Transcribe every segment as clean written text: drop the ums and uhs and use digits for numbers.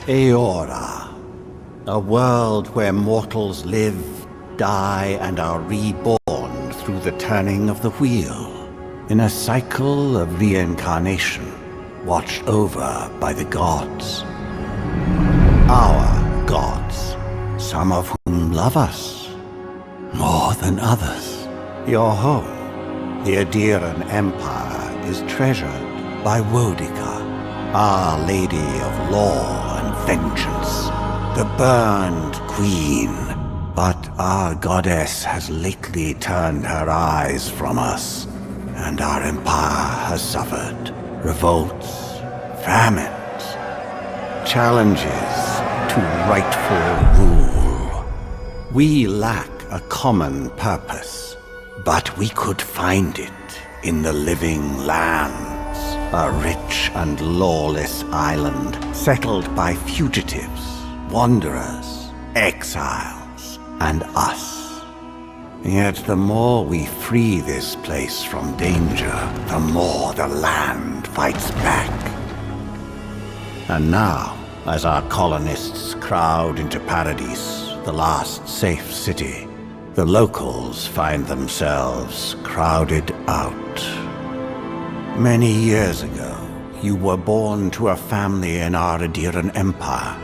Eora, a world where mortals live, die, and are reborn through the turning of the wheel, in a cycle of reincarnation, watched over by the gods. Our gods, some of whom love us more than others. Your home, the Adiran Empire, is treasured by Wodica, Our Lady of Law and Vengeance, the Burned Queen. But our goddess has lately turned her eyes from us, and our empire has suffered revolts, famines, challenges to rightful rule. We lack a common purpose, but we could find it in the living lands, a rich and lawless island settled by fugitives, wanderers, exiles, and us. Yet the more we free this place from danger, the more the land fights back. And now, as our colonists crowd into Paradise, the last safe city, the locals find themselves crowded out. Many years ago, you were born to a family in our Adiran Empire,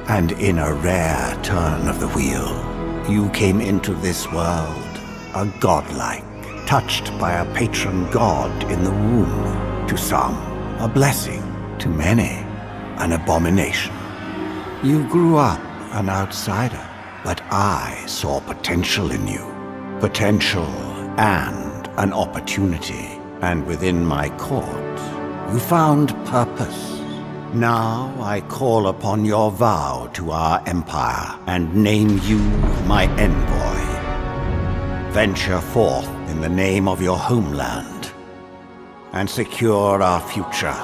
and in a rare turn of the wheel, you came into this world a godlike, touched by a patron god in the womb. To some, a blessing. To many, an abomination. You grew up an outsider, but I saw potential in you. Potential and an opportunity. And within my court, you found purpose. Now I call upon your vow to our empire and name you my envoy. Venture forth in the name of your homeland and secure our future.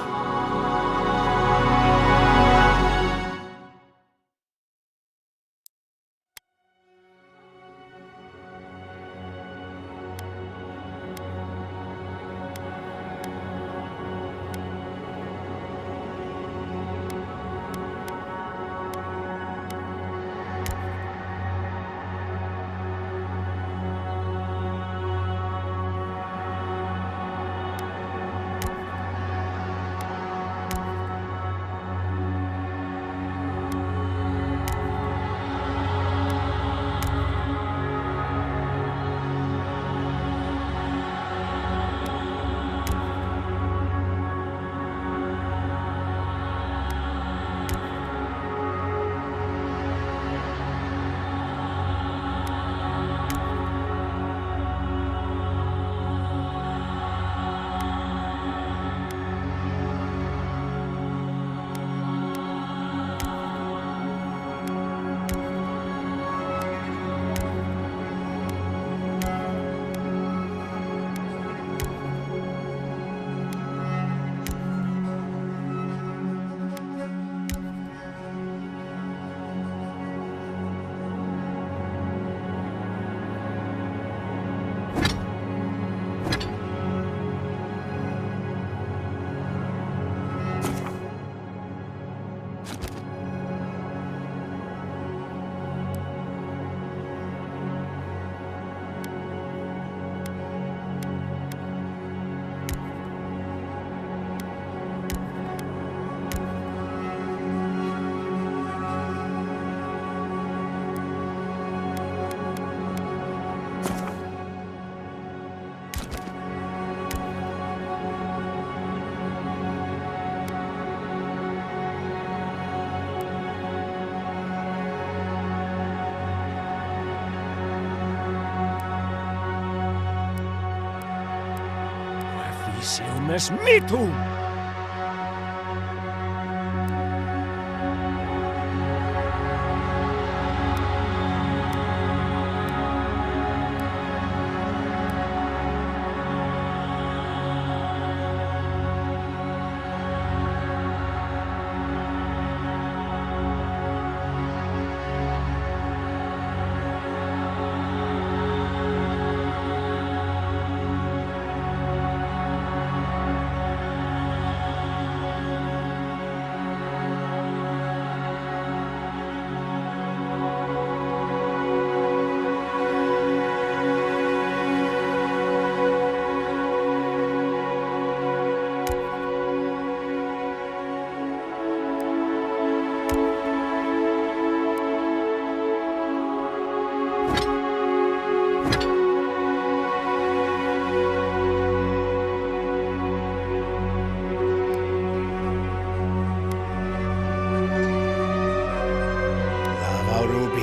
Silmes mitu!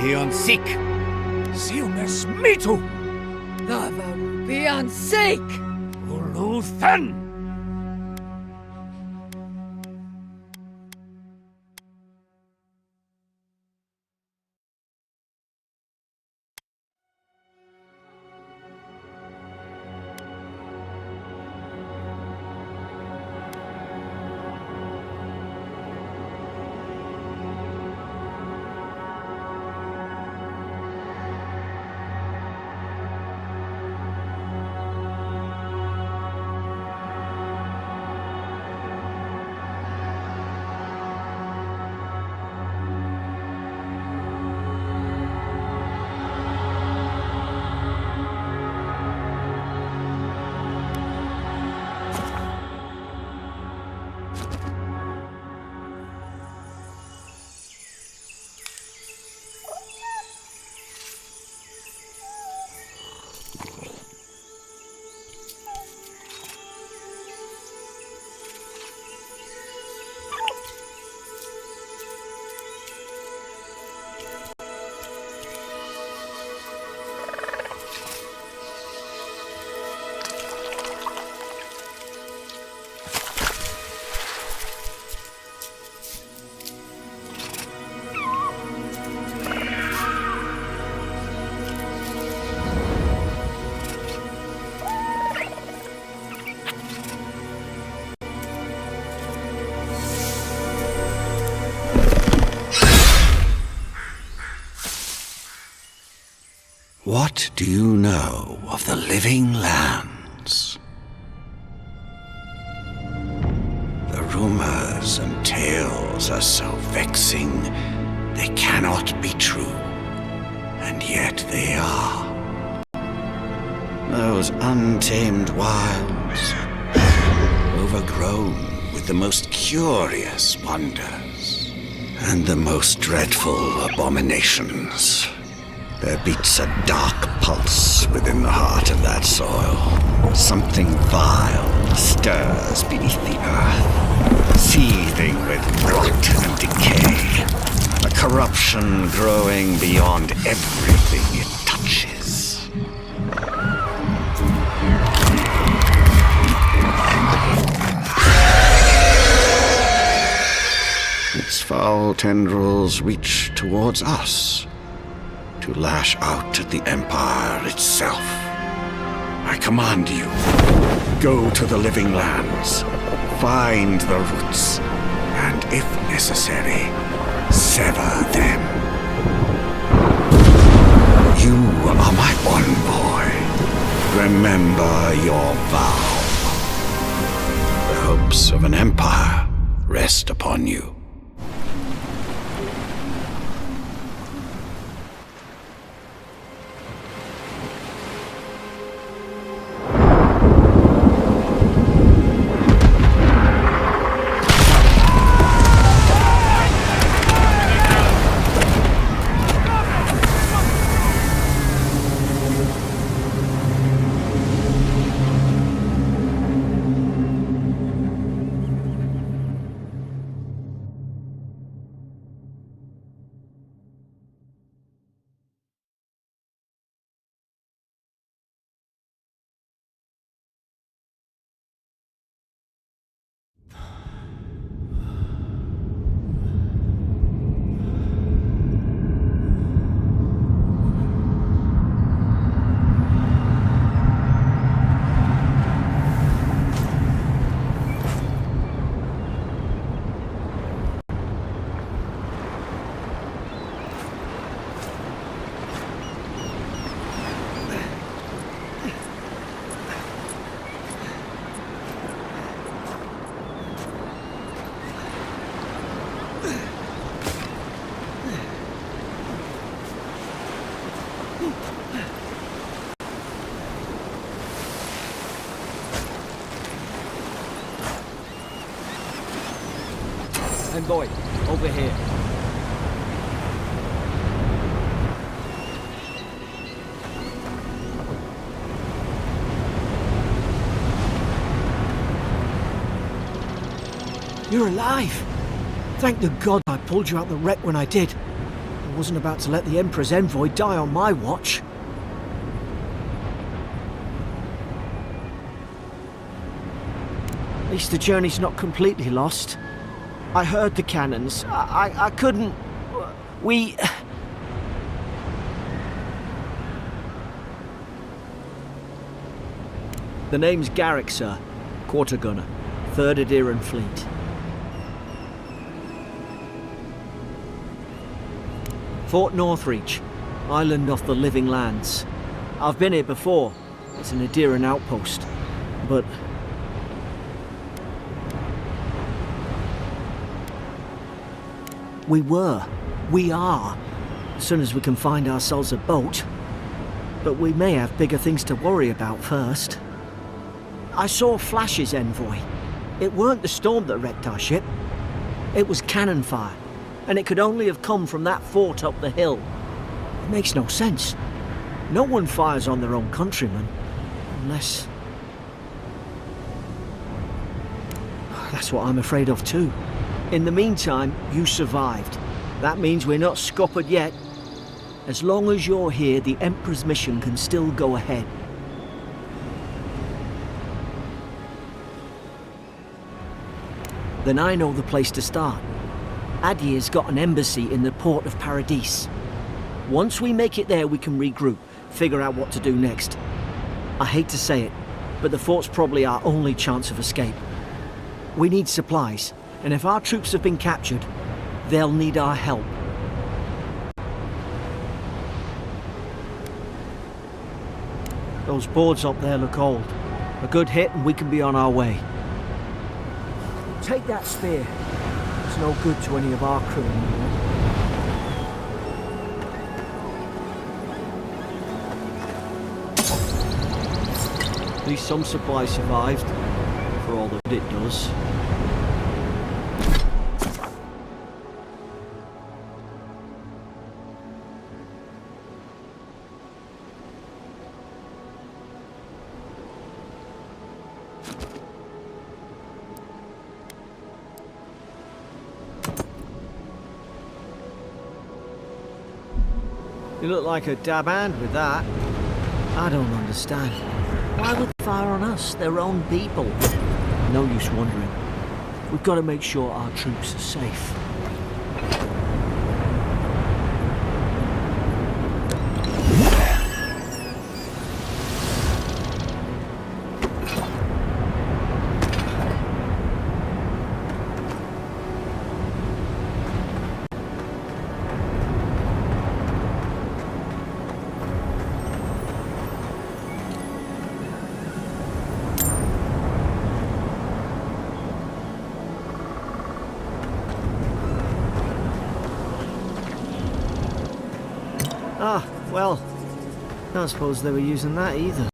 beyond sick. Silmes mitu. Lava beyond sake! Uluthan. What do you know of the living lands? The rumors and tales are so vexing, they cannot be true, and yet they are. Those untamed wilds, overgrown with the most curious wonders, and the most dreadful abominations. There beats a dark pulse within the heart of that soil. Something vile stirs beneath the earth, seething with rot and decay. A corruption growing beyond everything it touches. Its foul tendrils reach towards us, to lash out at the Empire itself. I command you, go to the living lands, find the roots, and if necessary, sever them. You are my envoy. Remember your vow. The hopes of an empire rest upon you. Envoy, over here. You're alive! Thank the God I pulled you out the wreck when I did. wasn't about to let the Emperor's envoy die on my watch. At least the journey's not completely lost. I heard the cannons. I couldn't... We... The name's Garrick, sir. Quarter gunner. 3rd Adiran Fleet. Fort Northreach. Island off the Living Lands. I've been here before. It's an Adiran outpost. But... We are. As soon as we can find ourselves a boat. But we may have bigger things to worry about first. I saw flashes, envoy. It weren't the storm that wrecked our ship. It was cannon fire. And it could only have come from that fort up the hill. It makes no sense. No one fires on their own countrymen. Unless... That's what I'm afraid of too. In the meantime, you survived. That means we're not scuppered yet. As long as you're here, the Emperor's mission can still go ahead. Then I know the place to start. Adir's got an embassy in the port of Paradis. Once we make it there, we can regroup, figure out what to do next. I hate to say it, but the fort's probably our only chance of escape. We need supplies, and if our troops have been captured, they'll need our help. Those boards up there look old. A good hit and we can be on our way. Take that spear. It's no good to any of our crew anymore. At least some supplies survived, for all that it does. You look like a dab hand with that. I don't understand. Why would they fire on us, their own people? No use wondering. We've got to make sure our troops are safe. Ah, well, don't suppose they were using that either.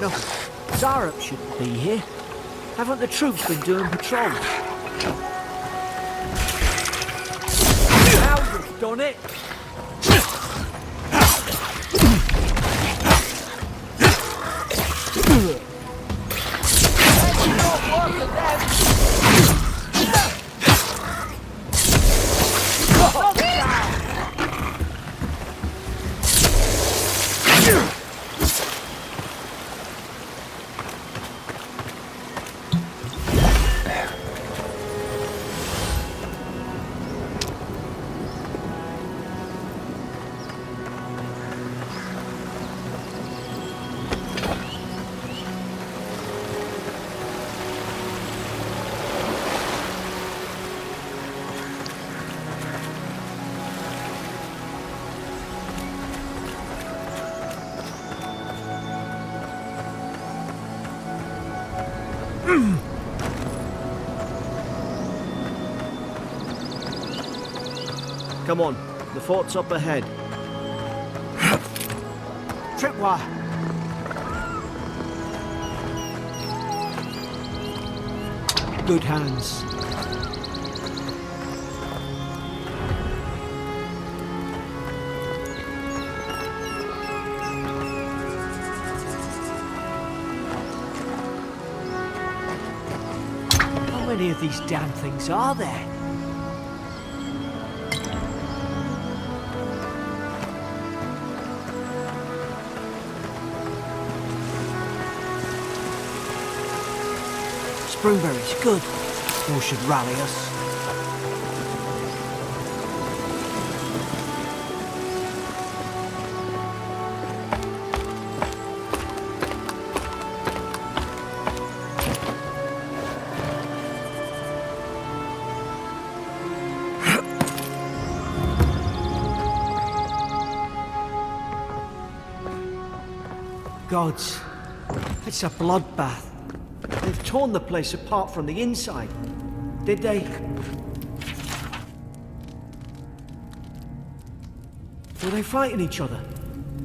No, Zarup shouldn't be here. Haven't the troops been doing patrols? Now you've done it! Come on, the fort's up ahead. Tripwire! Good hands. How many of these damn things are there? Springberries, good. Those should rally us. Gods, it's a bloodbath. They've torn the place apart from the inside. Did they? Were they fighting each other?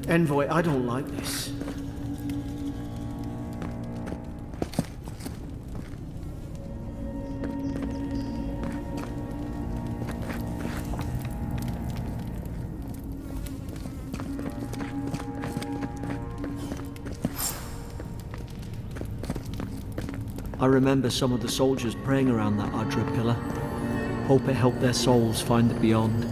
Envoy, I don't like this. I remember some of the soldiers praying around that Adra pillar. Hope it helped their souls find the beyond.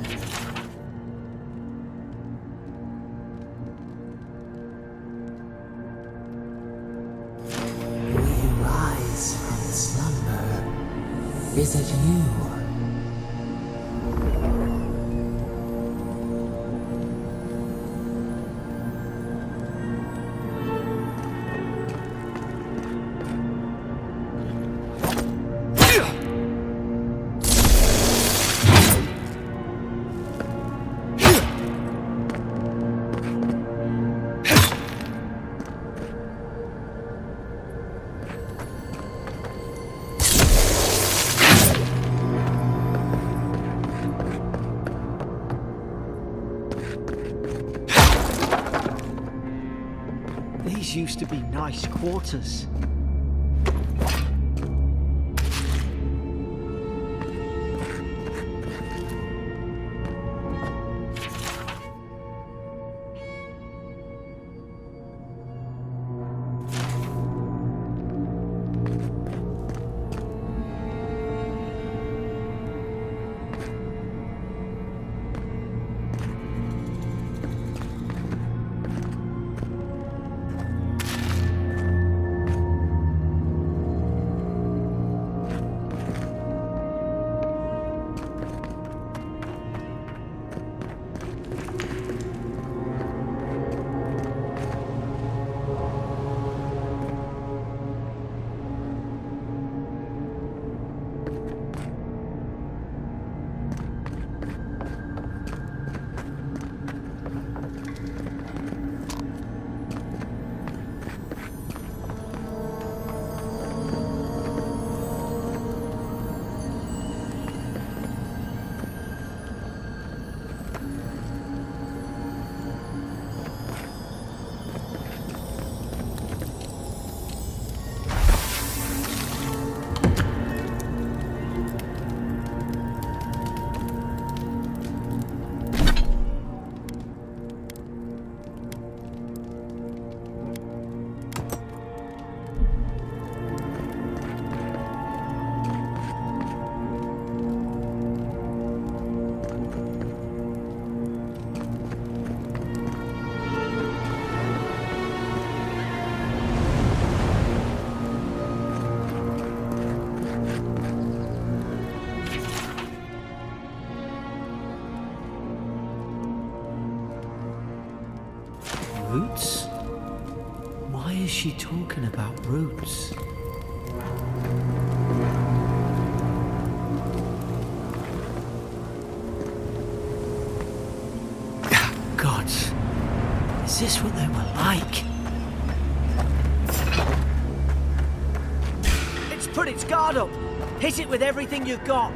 Will you rise from slumber? Is it you? These used to be nice quarters. Roots? Why is she talking about roots? God, is this what they were like? put its guard up. Hit it with everything you've got.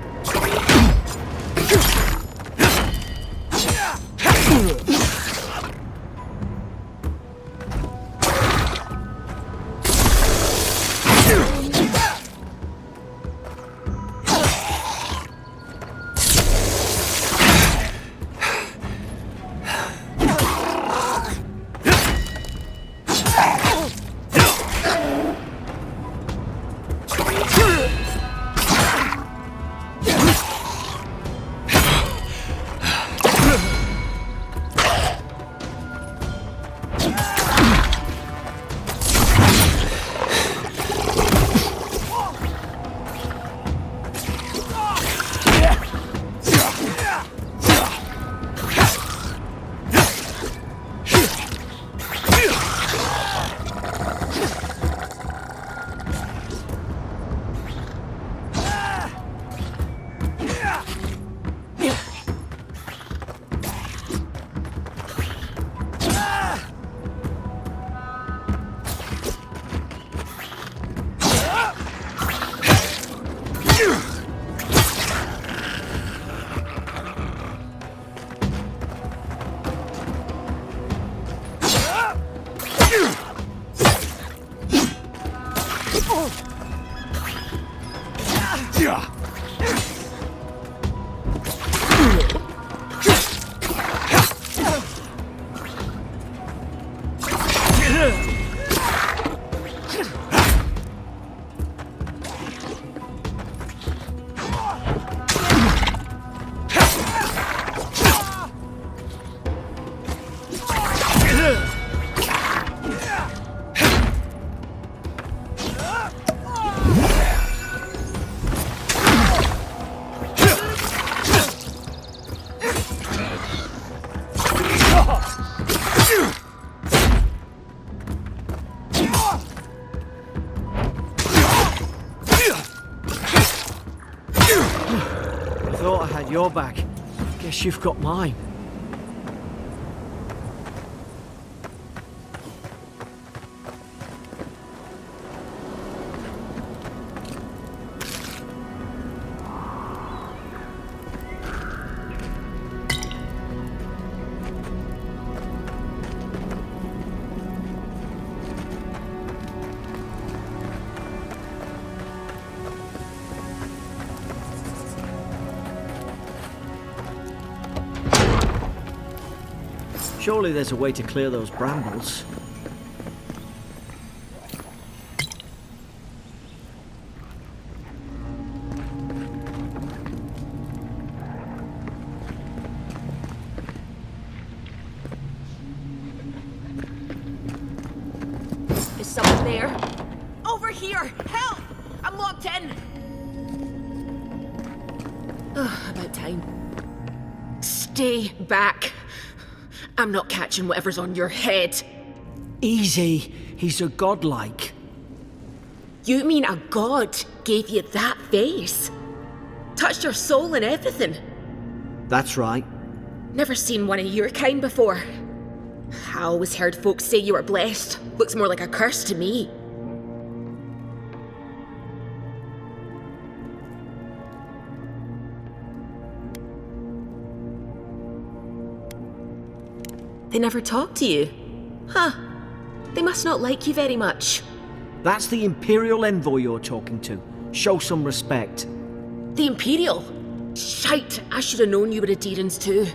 Thought I had your back. Guess you've got mine. Surely there's a way to clear those brambles. Is someone there? Over here! Help! I'm locked in! Ugh, about time. Stay back. I'm not catching whatever's on your head. Easy. He's a godlike. You mean a god gave you that face? Touched your soul and everything? That's right. Never seen one of your kind before. I always heard folks say you were blessed. Looks more like a curse to me. They never talk to you? Huh. They must not like you very much. That's the Imperial envoy you're talking to. Show some respect. The Imperial? Shite, I should have known you were a Deerans too.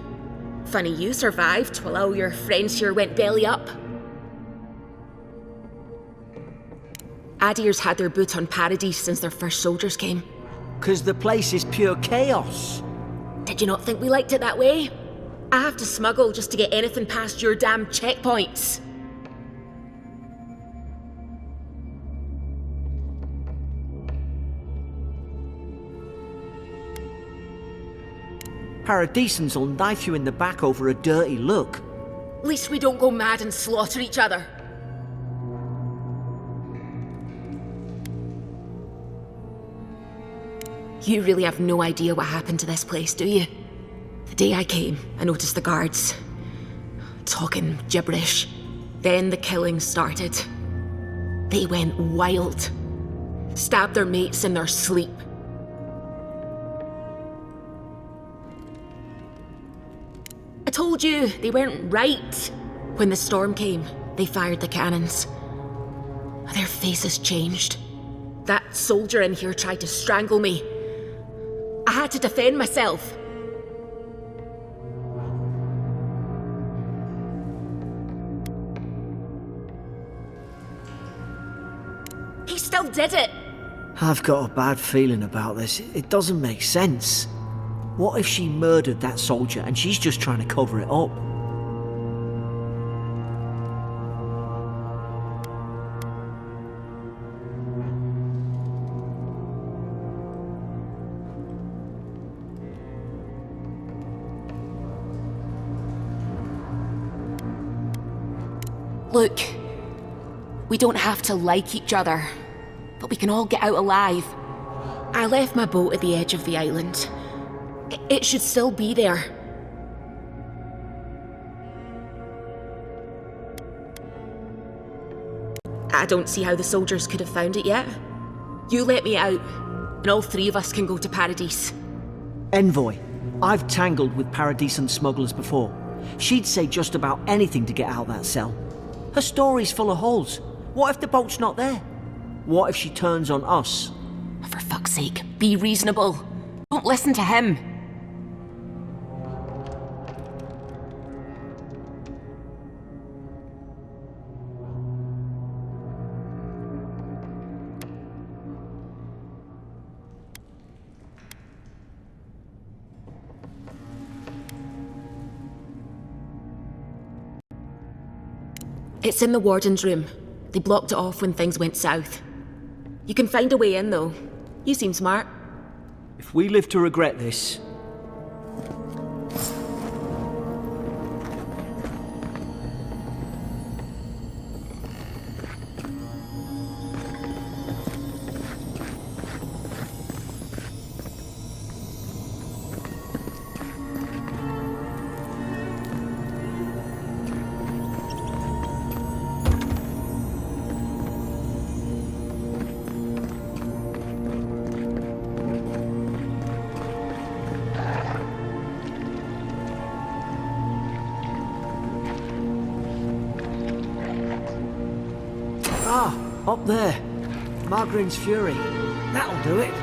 Funny you survived while all your friends here went belly up. Adir's had their boot on Paradise since their first soldiers came. 'Cause the place is pure chaos. Did you not think we liked it that way? I have to smuggle just to get anything past your damn checkpoints. Paradisans will knife you in the back over a dirty look. At least we don't go mad and slaughter each other. You really have no idea what happened to this place, do you? The day I came, I noticed the guards talking gibberish. Then the killing started. They went wild. Stab their mates in their sleep. I told you they weren't right. When the storm came, they fired the cannons. Their faces changed. That soldier in here tried to strangle me. I had to defend myself. He still did it. I've got a bad feeling about this. It doesn't make sense. What if she murdered that soldier and she's just trying to cover it up? Look, we don't have to like each other, but we can all get out alive. I left my boat at the edge of the island. It should still be there. I don't see how the soldiers could have found it yet. You let me out, and all three of us can go to Paradise. Envoy, I've tangled with Paradisian smugglers before. She'd say just about anything to get out that cell. Her story's full of holes. What if the boat's not there? What if she turns on us? For fuck's sake, be reasonable. Don't listen to him. It's in the warden's room. They blocked it off when things went south. You can find a way in, though. You seem smart. If we live to regret this... Up there. Margarine's Fury. That'll do it.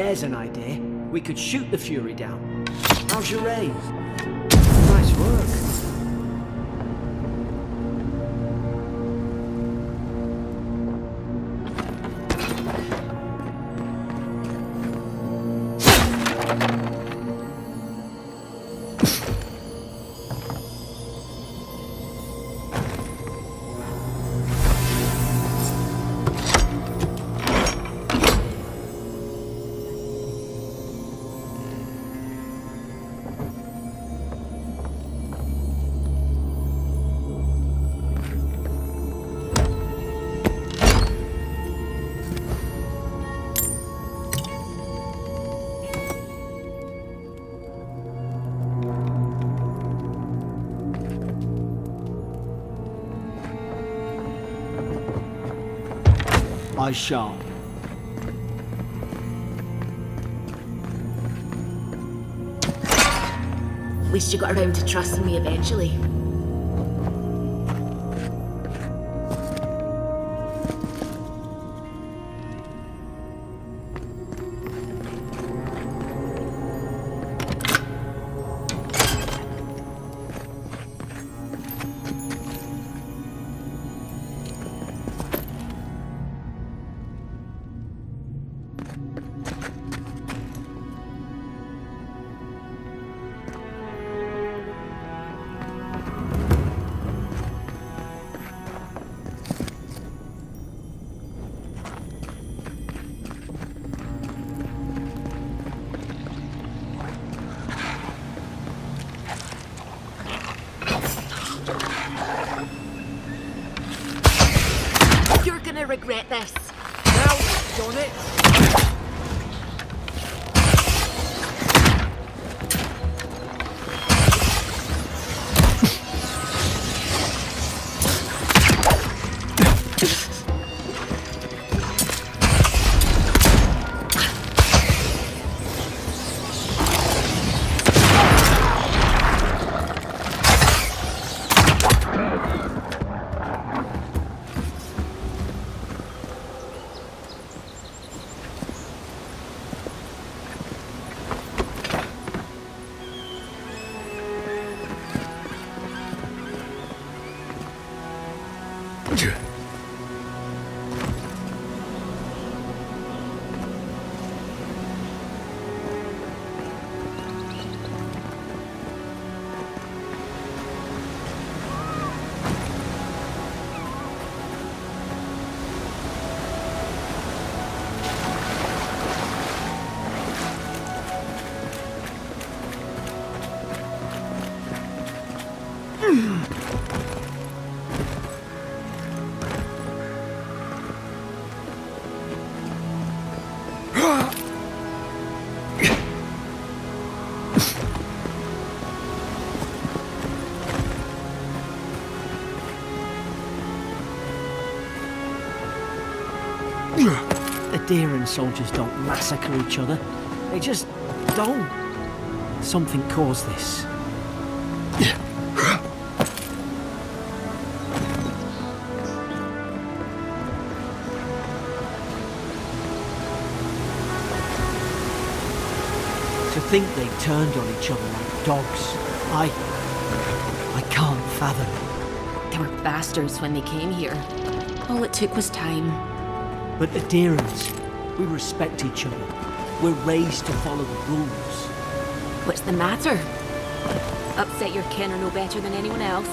There's an idea. We could shoot the Fury down. How's your aim? Nice work. I shall. At least you got around to trusting me eventually. You're gonna regret this. Now, done it. The Deeren soldiers don't massacre each other. They just don't. Something caused this. To think they turned on each other like dogs. I can't fathom. They were bastards when they came here. All it took was time. But the Deerens, we respect each other. We're raised to follow the rules. What's the matter? Upset your kin are no better than anyone else.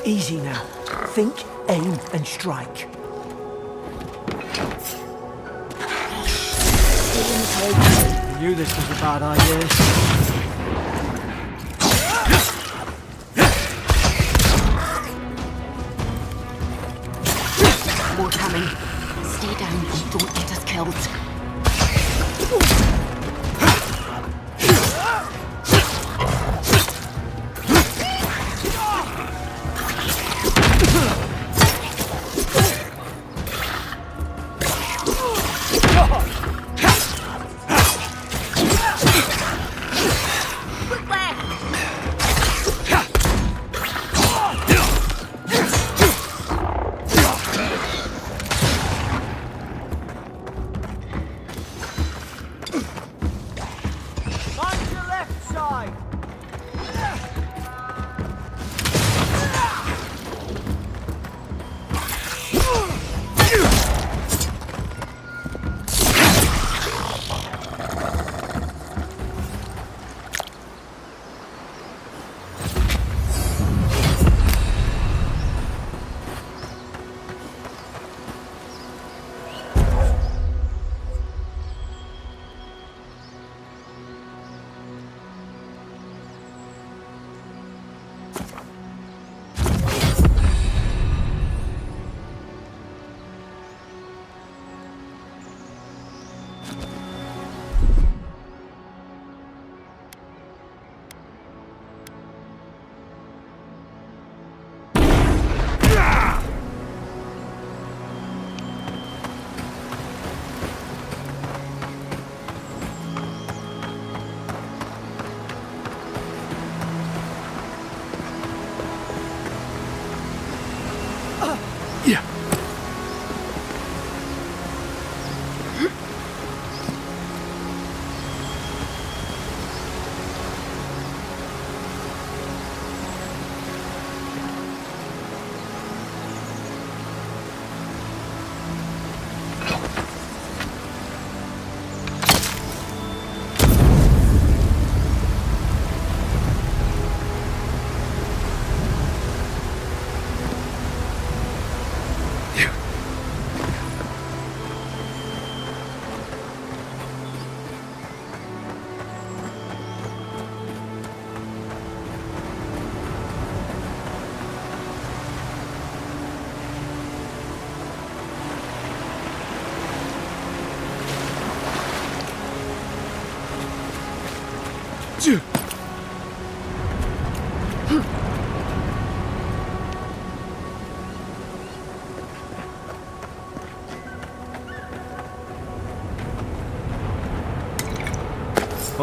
Easy now. Think, aim, and strike. I knew this was a bad idea. More coming. Stay down and don't get us killed.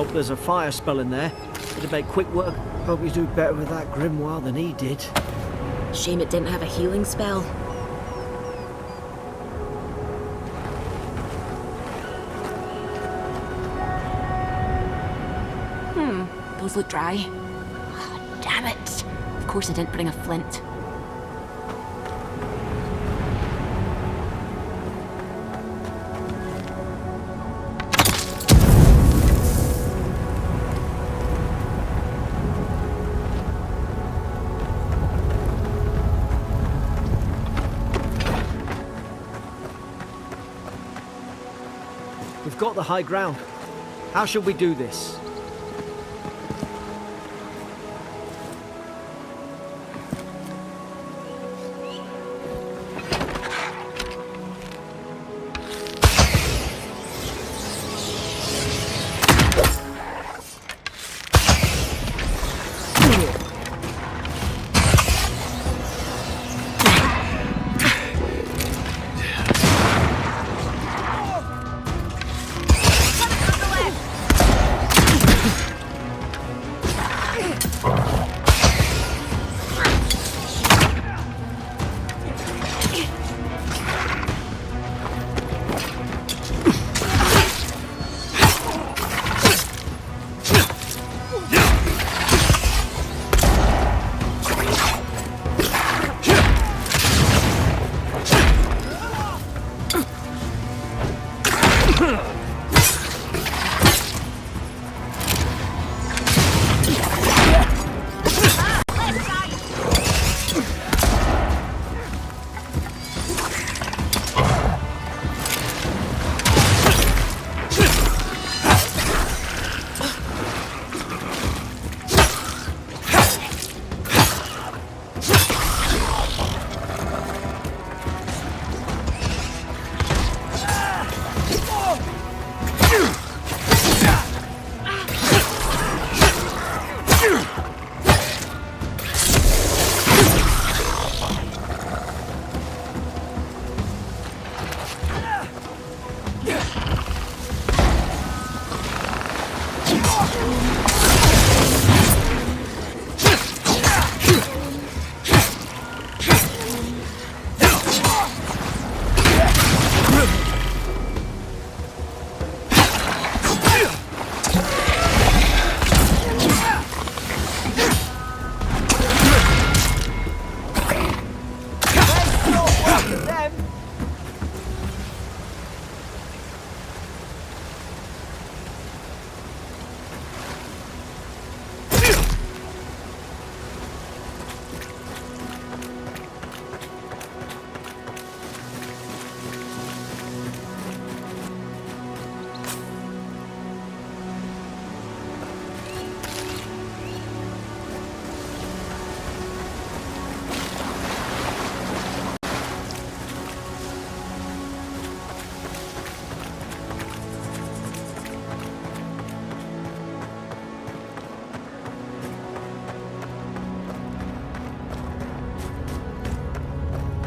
hope there's a fire spell in there. It'd make quick work. Hope you do better with that grimoire than he did. Shame it didn't have a healing spell. Those look dry. Oh, damn it. Of course I didn't bring a flint. We've got the high ground. How should we do this?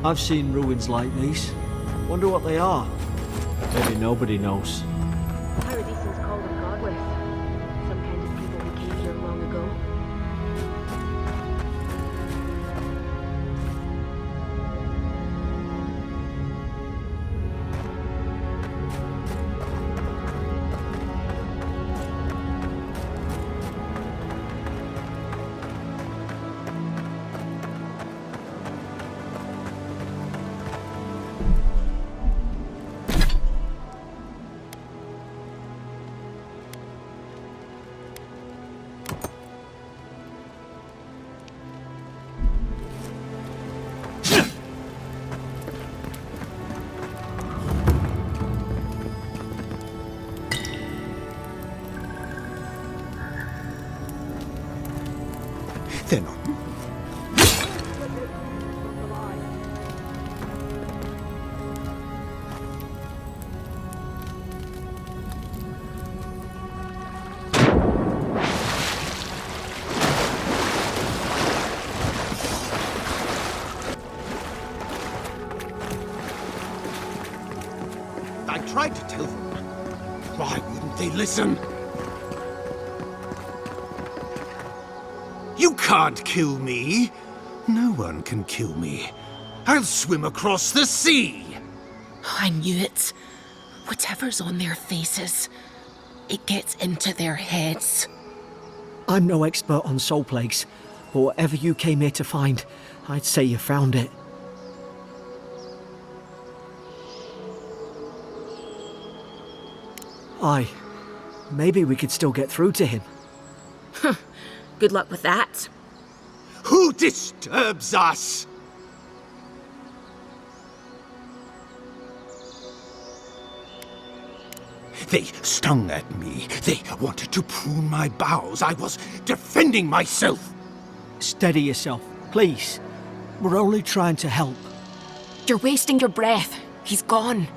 I've seen ruins like these. Wonder what they are. Maybe nobody knows. Paradisans call them godless. Some kind of people who came here long ago. They're not. I tried to tell them. Why wouldn't they listen? can't kill me. No one can kill me. I'll swim across the sea. I knew it. Whatever's on their faces, it gets into their heads. I'm no expert on soul plagues, but whatever you came here to find, I'd say you found it. Aye, maybe we could still get through to him. Good luck with that. Who disturbs us? They stung at me. They wanted to prune my bowels. I was defending myself. Steady yourself, please. We're only trying to help. You're wasting your breath. He's gone.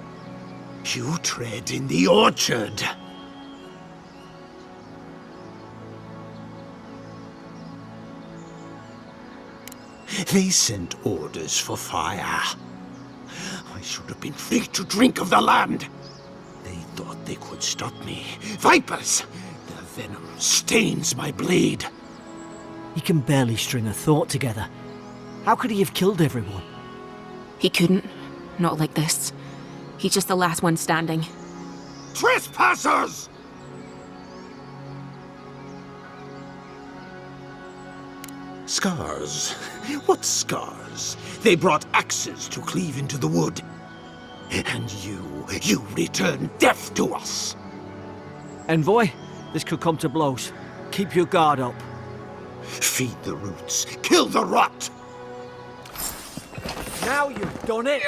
You tread in the orchard. They sent orders for fire. I should have been free to drink of the land. They thought they could stop me. Vipers! Their venom stains my blade. He can barely string a thought together. How could he have killed everyone? He couldn't. Not like this. He's just the last one standing. Trespassers! Scars? What scars? They brought axes to cleave into the wood. And you return death to us. Envoy, this could come to blows. Keep your guard up. Feed the roots, kill the rot! Now you've done it!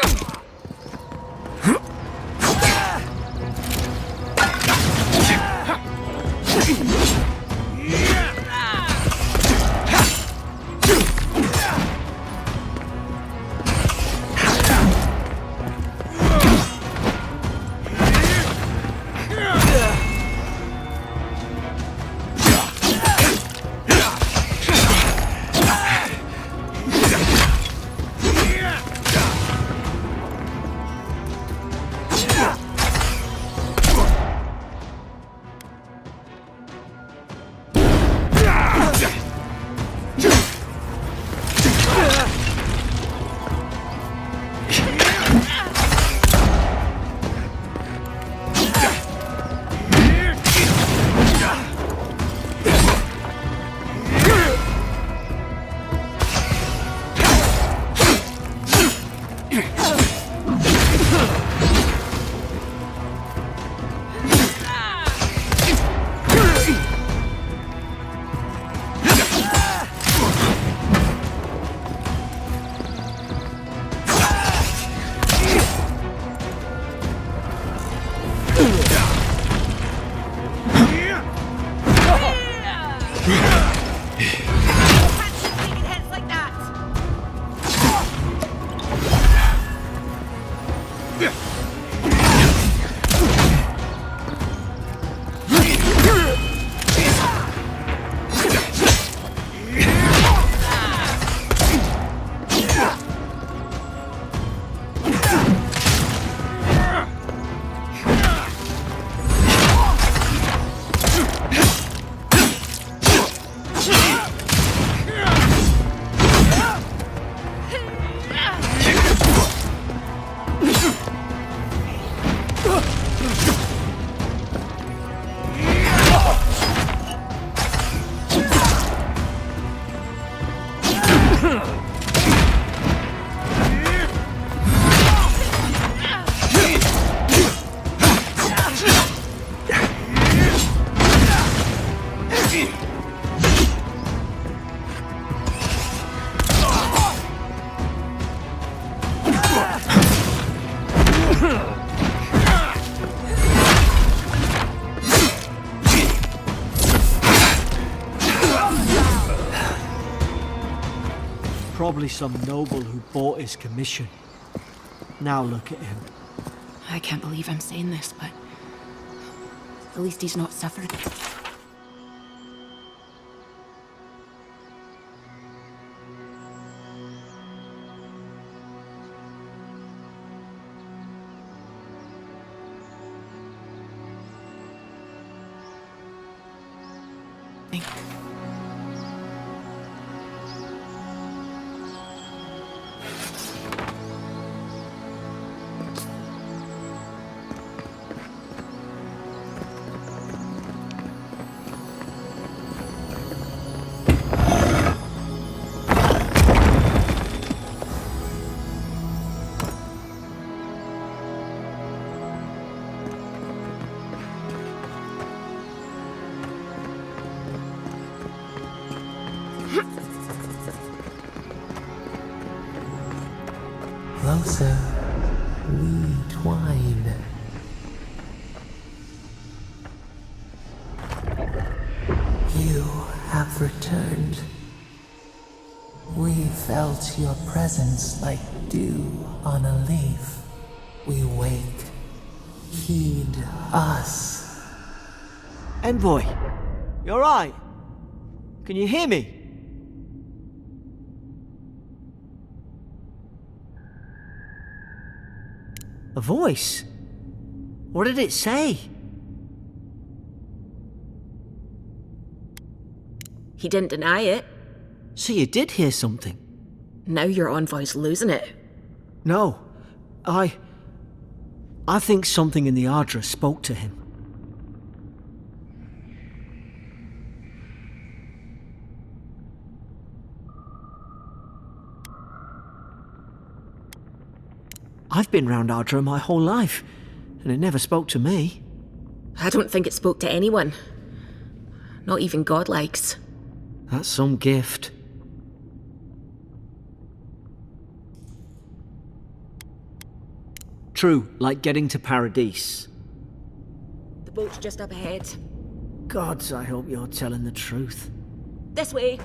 Probably some noble who bought his commission. Now look at him. I can't believe I'm saying this, but at least he's not suffering. Closer we twine. You have returned. We felt your presence like dew on a leaf. We wake. Heed us. Envoy, you alright? Can you hear me? A voice? What did it say? He didn't deny it. So you did hear something? Now your envoy's losing it. No, I think something in the Ardra spoke to him. I've been round Ardra my whole life, and it never spoke to me. I don't think it spoke to anyone. Not even godlikes. That's some gift. True, like getting to Paradise. The boat's just up ahead. Gods, I hope you're telling the truth. This way.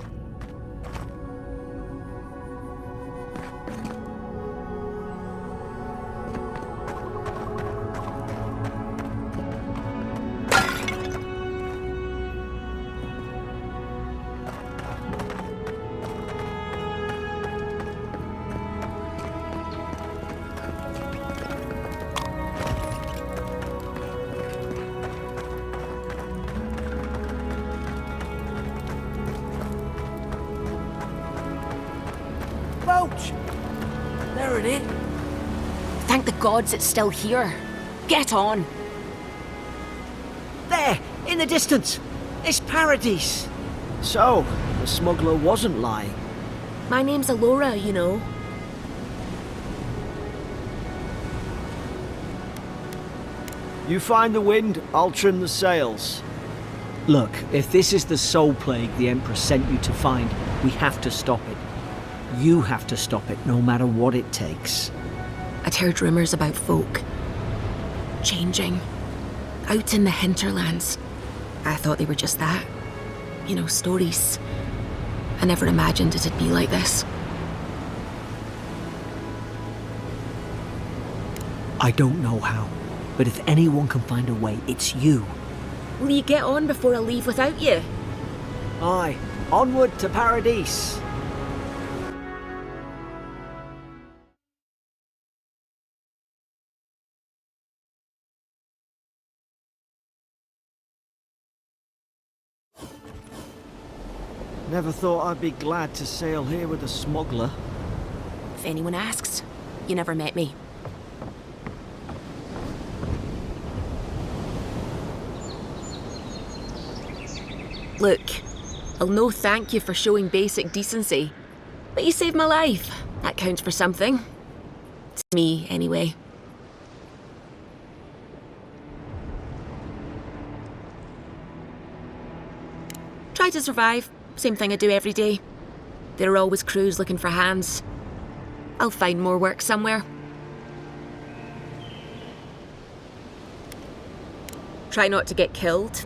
Boat! There it is. Thank the gods it's still here. Get on. There, in the distance. It's Paradise. So, the smuggler wasn't lying. My name's Alora, you know. You find the wind, I'll trim the sails. Look, if this is the soul plague the Emperor sent you to find, we have to stop it. You have to stop it, no matter what it takes. I'd heard rumours about folk changing out in the hinterlands. I thought they were just that. You know, stories. I never imagined it'd be like this. I don't know how, but if anyone can find a way, it's you. Will you get on before I leave without you? Aye, onward to Paradise. Never thought I'd be glad to sail here with a smuggler. If anyone asks, you never met me. Look, I'll no thank you for showing basic decency, but you saved my life. That counts for something. To me, anyway. Try to survive. Same thing I do every day. There are always crews looking for hands. I'll find more work somewhere. Try not to get killed.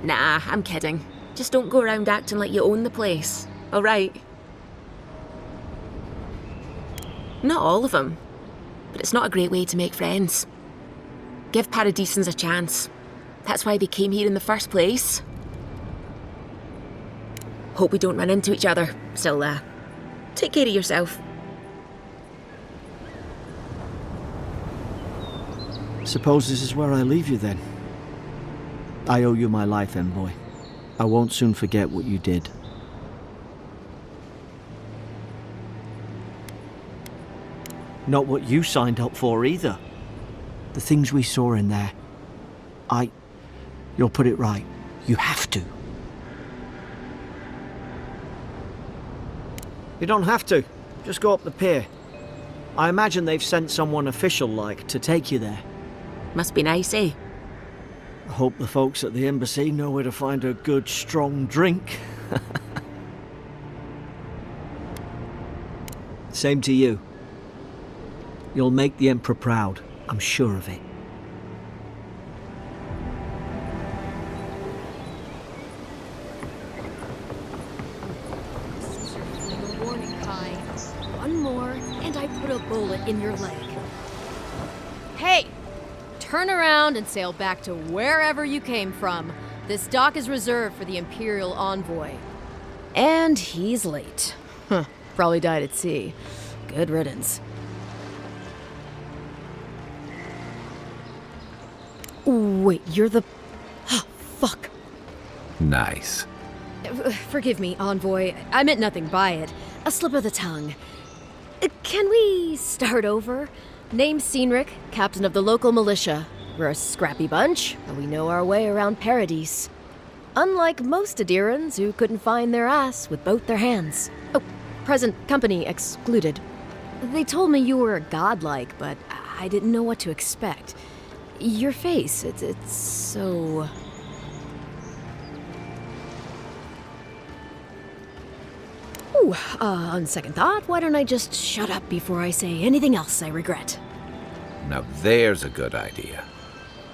Nah, I'm kidding. Just don't go around acting like you own the place, alright? Not all of them, but it's not a great way to make friends. Give Paradisans a chance. That's why they came here in the first place. Hope we don't run into each other. Still, take care of yourself. Suppose this is where I leave you then. I owe you my life, Envoy. I won't soon forget what you did. Not what you signed up for either. The things we saw in there. You'll put it right. You have to. You don't have to. Just go up the pier. I imagine they've sent someone official-like to take you there. Must be nice, eh? I hope the folks at the embassy know where to find a good, strong drink. Same to you. You'll make the Emperor proud, I'm sure of it. Your warning, Kai. One more, and I put a bullet in your leg. Hey! Turn around and sail back to wherever you came from. This dock is reserved for the Imperial envoy. And he's late. Huh, probably died at sea. Good riddance. Wait, you're the... Fuck. Nice. Forgive me, envoy. I meant nothing by it. A slip of the tongue. Can we start over? Name's Cynric, captain of the local militia. We're a scrappy bunch, and we know our way around Paradise. Unlike most Adirans who couldn't find their ass with both their hands. Oh, present company excluded. They told me you were godlike, but I didn't know what to expect. Your face, it's so... Ooh, on second thought, why don't I just shut up before I say anything else I regret? Now there's a good idea.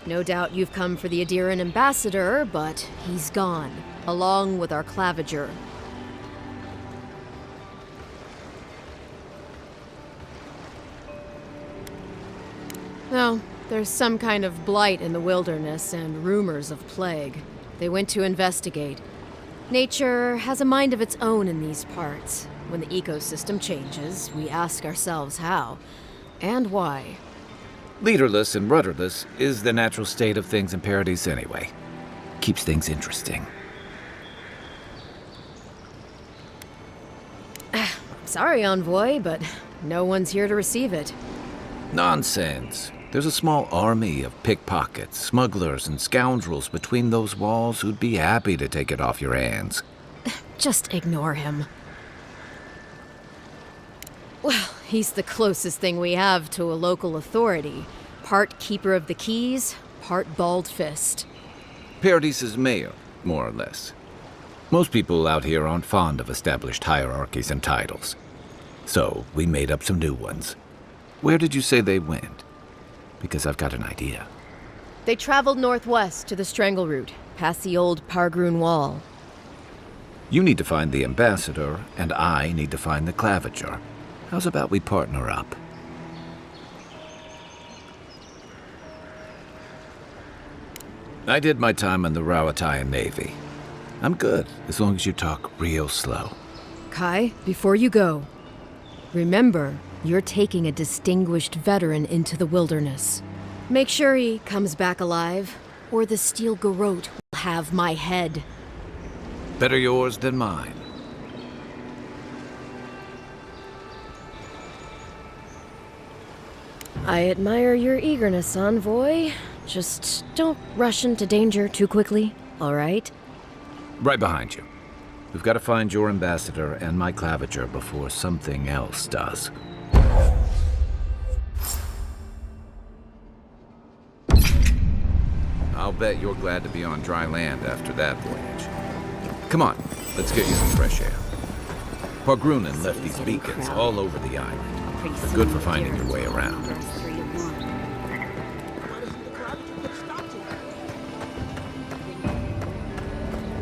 No doubt you've come for the Adiran ambassador, but he's gone, along with our claviger. No, there's some kind of blight in the wilderness and rumors of plague. They went to investigate. Nature has a mind of its own in these parts. When the ecosystem changes, we ask ourselves how and why. Leaderless and rudderless is the natural state of things in Paradise anyway. Keeps things interesting. Sorry, envoy, but no one's here to receive it. Nonsense. There's a small army of pickpockets, smugglers, and scoundrels between those walls who'd be happy to take it off your hands. Just ignore him. Well, he's the closest thing we have to a local authority. Part keeper of the keys, part bald fist. Paradise's mayor, more or less. Most people out here aren't fond of established hierarchies and titles. So, we made up some new ones. Where did you say they went? Because I've got an idea. They traveled northwest to the Strangle Route, past the old Pargroon Wall. You need to find the ambassador, and I need to find the claviger. How's about we partner up? I did my time in the Rawatayan Navy. I'm good, as long as you talk real slow. Kai, before you go, remember, you're taking a distinguished veteran into the wilderness. Make sure he comes back alive, or the Steel Garrote will have my head. Better yours than mine. I admire your eagerness, envoy. Just don't rush into danger too quickly, all right? Right behind you. We've got to find your ambassador and my claviger before something else does. I'll bet you're glad to be on dry land after that voyage. Come on, let's get you some fresh air. Pargrunen left these beacons all over the island. They're good for finding your way around.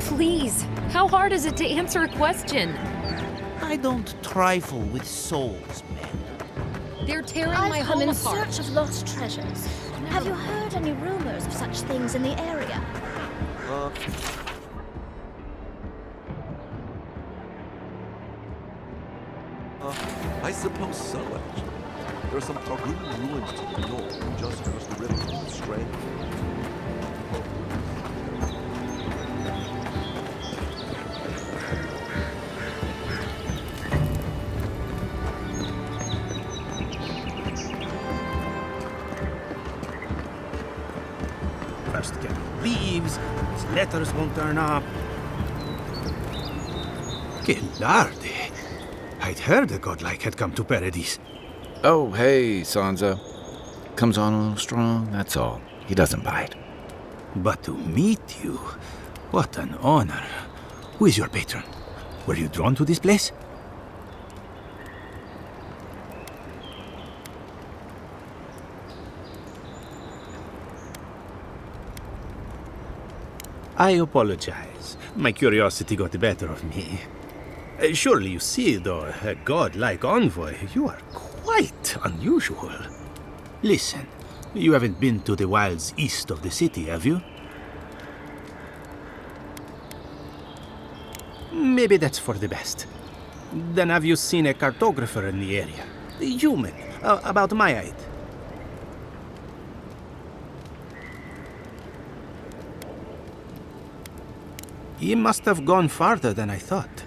Please, how hard is it to answer a question? I don't trifle with souls, man. They're tearing my I've come home in apart. search of lost treasures. Have you heard any rumors of such things in the area? I suppose so, actually. There are some Targoon ruins to the north, just across the river from the Stray. First get leaves, his letters won't turn up. Gillardi. I'd heard a godlike had come to Paradise. Oh, hey, Sansa. Comes on a little strong, that's all. He doesn't bite. But to meet you, what an honor. Who is your patron? Were you drawn to this place? I apologize. My curiosity got the better of me. Surely you see, though, a god-like envoy, you are quite unusual. Listen, you haven't been to the wilds east of the city, have you? Maybe that's for the best. Then have you seen a cartographer in the area? A human, about my height. He must have gone farther than I thought.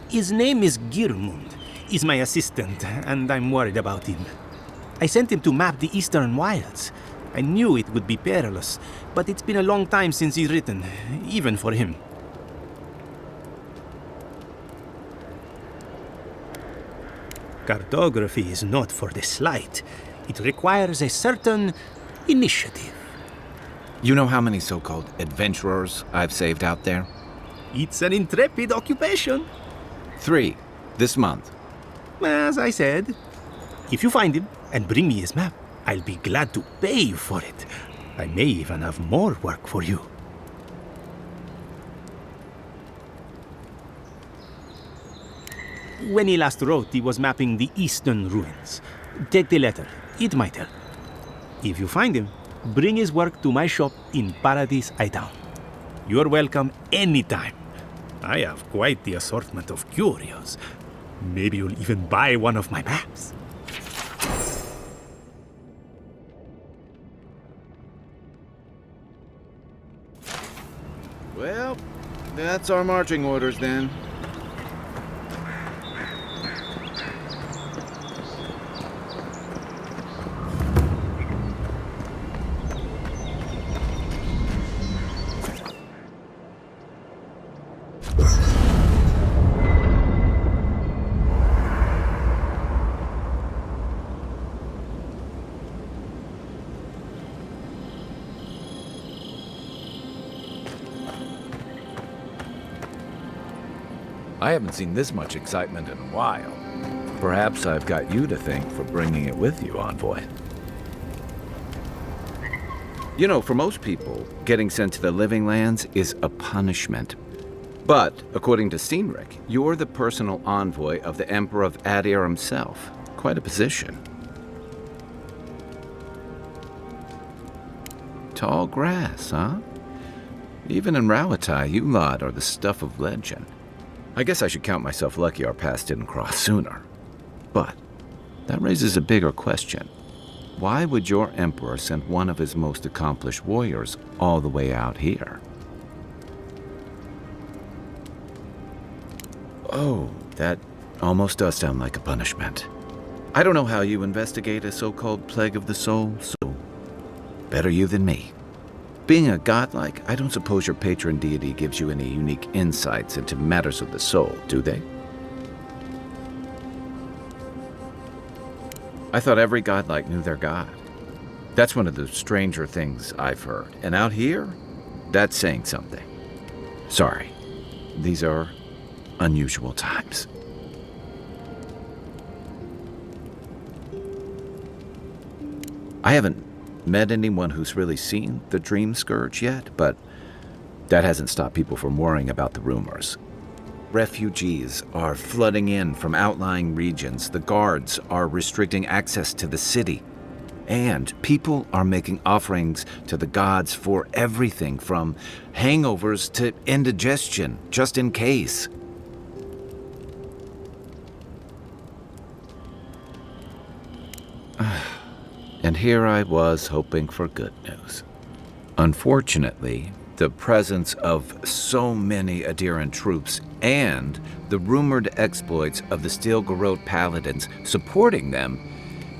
His name is Girmund. He's my assistant, and I'm worried about him. I sent him to map the eastern wilds. I knew it would be perilous, but it's been a long time since he's written, even for him. Cartography is not for the slight. It requires a certain initiative. You know how many so-called adventurers I've saved out there? It's an intrepid occupation. 3, this month. As I said, if you find him and bring me his map, I'll be glad to pay you for it. I may even have more work for you. When he last wrote, he was mapping the eastern ruins. Take the letter. It might help. If you find him, bring his work to my shop in Paradise Town. You're welcome anytime. I have quite the assortment of curios. Maybe you'll even buy one of my maps. Well, that's our marching orders then. I haven't seen this much excitement in a while. Perhaps I've got you to thank for bringing it with you, Envoy. You know, for most people, getting sent to the Living Lands is a punishment. But, according to Cynric, you're the personal envoy of the Emperor of Adir himself. Quite a position. Tall grass, huh? Even in Rawatai, you lot are the stuff of legend. I guess I should count myself lucky our paths didn't cross sooner. But that raises a bigger question. Why would your emperor send one of his most accomplished warriors all the way out here? Oh, that almost does sound like a punishment. I don't know how you investigate a so-called plague of the soul, so better you than me. Being a godlike, I don't suppose your patron deity gives you any unique insights into matters of the soul, do they? I thought every godlike knew their god. That's one of the stranger things I've heard. And out here, that's saying something. Sorry, these are unusual times. I haven't met anyone who's really seen the Dream Scourge yet, but that hasn't stopped people from worrying about the rumors. Refugees are flooding in from outlying regions. The guards are restricting access to the city. And people are making offerings to the gods for everything from hangovers to indigestion, just in case. And here I was hoping for good news. Unfortunately, the presence of so many Adiran troops and the rumored exploits of the Steel Garrote paladins supporting them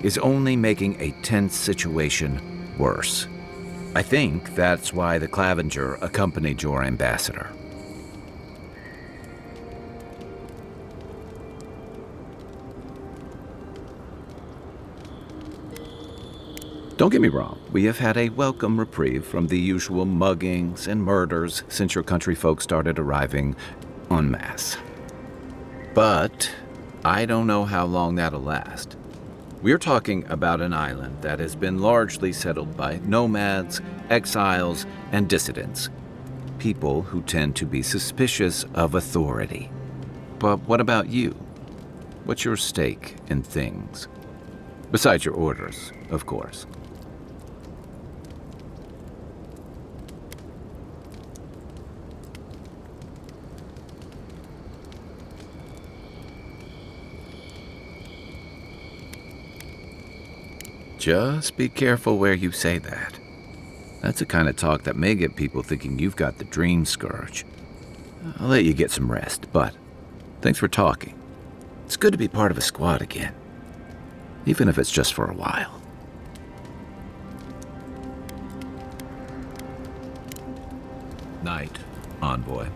is only making a tense situation worse. I think that's why the Clavenger accompanied your ambassador. Don't get me wrong, we have had a welcome reprieve from the usual muggings and murders since your country folk started arriving en masse. But I don't know how long that'll last. We're talking about an island that has been largely settled by nomads, exiles, and dissidents. people who tend to be suspicious of authority. But what about you? What's your stake in things? Besides your orders, of course. Just be careful where you say that. That's the kind of talk that may get people thinking you've got the dream scourge. I'll let you get some rest, but thanks for talking. It's good to be part of a squad again, even if it's just for a while. Night, envoy.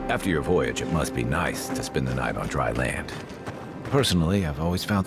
After your voyage, it must be nice to spend the night on dry land. Personally, I've always found